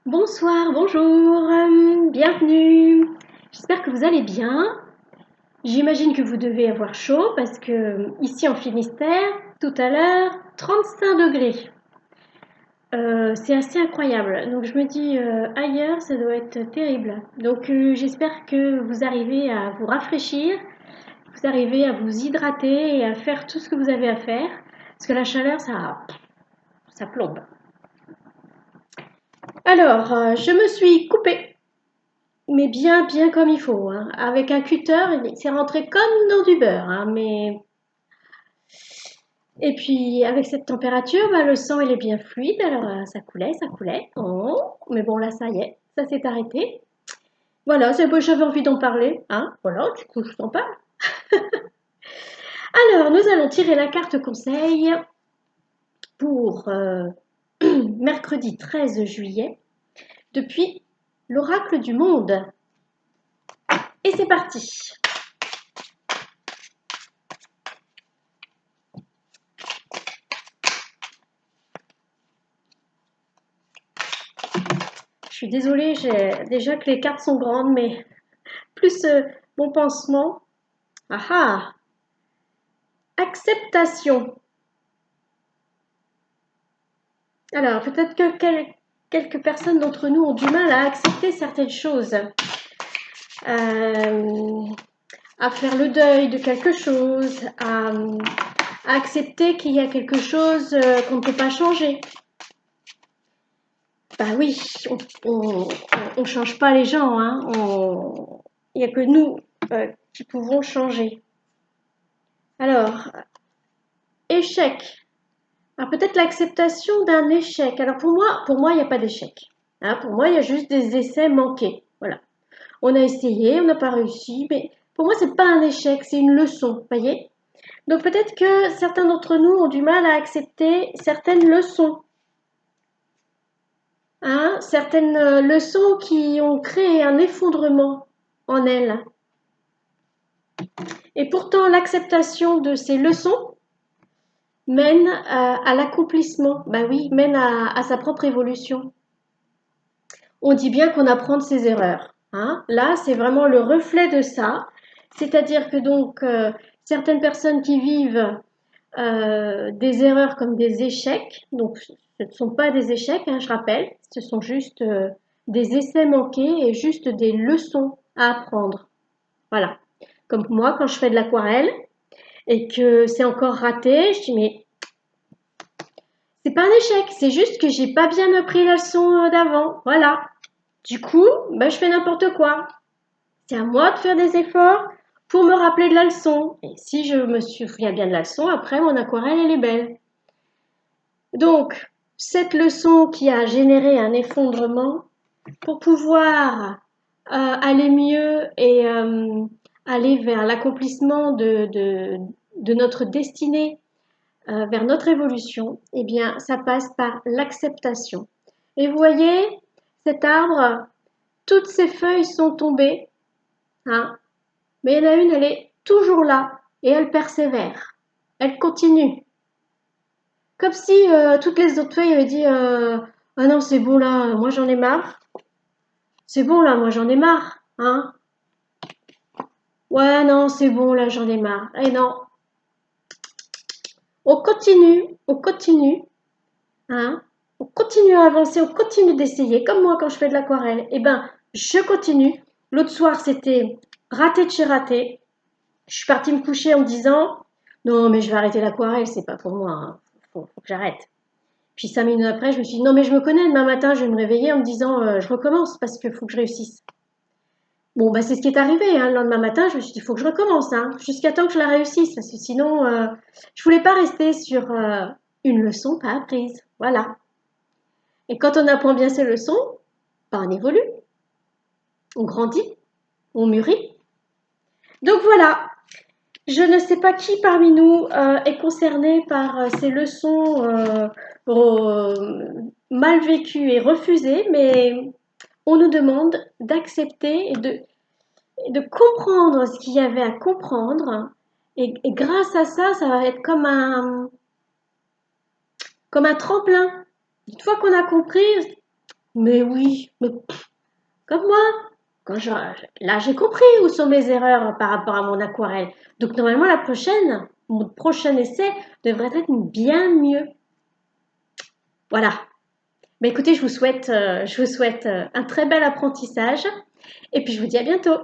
Bonsoir, bonjour, bienvenue. J'espère que vous allez bien. J'imagine que vous devez avoir chaud parce que ici en Finistère, tout à l'heure, 35 degrés. C'est assez incroyable. Donc je me dis ailleurs, ça doit être terrible. Donc j'espère que vous arrivez à vous rafraîchir, vous arrivez à vous hydrater et à faire tout ce que vous avez à faire parce que la chaleur, ça plombe. Alors, je me suis coupée. Mais bien comme il faut, hein. Avec un cutter, c'est rentré comme dans du beurre, hein, mais et puis avec cette température, bah, le sang il est bien fluide, alors ça coulait, ça coulait. Oh, mais bon là ça y est, ça s'est arrêté. Voilà, c'est bon, j'avais envie d'en parler, hein. Voilà, du coup je t'en parle. Alors, nous allons tirer la carte conseil pour mercredi 13 juillet depuis l'oracle du monde. Et c'est parti. Je suis désolée, j'ai déjà que les cartes sont grandes, mais plus mon pansement. Ah ah. Acceptation. Alors, peut-être que quelques personnes d'entre nous ont du mal à accepter certaines choses, euh, à faire le deuil de quelque chose, à accepter qu'il y a quelque chose qu'on ne peut pas changer. Bah oui, on change pas les gens, hein. Il n'y a que nous qui pouvons changer. Alors, échec. Alors peut-être l'acceptation d'un échec. Alors pour moi, il n'y a pas d'échec. Hein, pour moi, il y a juste des essais manqués. Voilà. On a essayé, on n'a pas réussi, mais pour moi, c'est pas un échec, c'est une leçon. Voyez. Donc peut-être que certains d'entre nous ont du mal à accepter certaines leçons. Hein, certaines leçons qui ont créé un effondrement en elles. Et pourtant, l'acceptation de ces leçons mène à l'accomplissement. Ben oui, mène à sa propre évolution. On dit bien qu'on apprend de ses erreurs. Hein. Là, c'est vraiment le reflet de ça. C'est-à-dire que donc, certaines personnes qui vivent des erreurs comme des échecs, donc ce ne sont pas des échecs, hein, je rappelle, ce sont juste des essais manqués et juste des leçons à apprendre. Voilà. Comme moi, quand je fais de l'aquarelle et que c'est encore raté, je dis mais c'est pas un échec, c'est juste que j'ai pas bien appris la leçon d'avant. Voilà. Du coup, bah, je fais n'importe quoi. C'est à moi de faire des efforts pour me rappeler de la leçon. Et si je me souviens bien de la leçon, après mon aquarelle, elle est belle. Donc, cette leçon qui a généré un effondrement, pour pouvoir aller mieux et aller vers l'accomplissement de notre destinée, vers notre évolution, eh bien, ça passe par l'acceptation. Et vous voyez, cet arbre, toutes ses feuilles sont tombées, hein, mais il y en a une, elle est toujours là et elle persévère. Elle continue. Comme si toutes les autres feuilles avaient dit ah non, c'est bon là, moi j'en ai marre. C'est bon là, moi j'en ai marre. Hein. Ouais, non, c'est bon là, j'en ai marre. Et non, on continue, hein. On continue à avancer, on continue d'essayer. Comme moi quand je fais de l'aquarelle, eh ben, je continue. L'autre soir, c'était raté de chez raté. Je suis partie me coucher en me disant non, mais je vais arrêter l'aquarelle, c'est pas pour moi. Hein. Faut que j'arrête. Puis 5 minutes après, je me suis dit non, mais je me connais. Demain matin, je vais me réveiller en me disant je recommence parce qu'il faut que je réussisse. Bon, bah, c'est ce qui est arrivé. Hein. Le lendemain matin, je me suis dit il faut que je recommence, hein, jusqu'à temps que je la réussisse parce que sinon, je voulais pas rester sur une leçon pas apprise. Voilà. Et quand on apprend bien ses leçons, bah, on évolue, on grandit, on mûrit. Donc voilà, je ne sais pas qui parmi nous est concerné par ces leçons mal vécues et refusées, mais on nous demande d'accepter et de comprendre ce qu'il y avait à comprendre. Et grâce à ça, ça va être comme un tremplin. Une fois qu'on a compris, Mais oui, mais comme moi. Là, j'ai compris où sont mes erreurs par rapport à mon aquarelle. Donc normalement, mon prochain essai devrait être bien mieux. Voilà. Mais écoutez, je vous souhaite un très bel apprentissage et puis je vous dis à bientôt.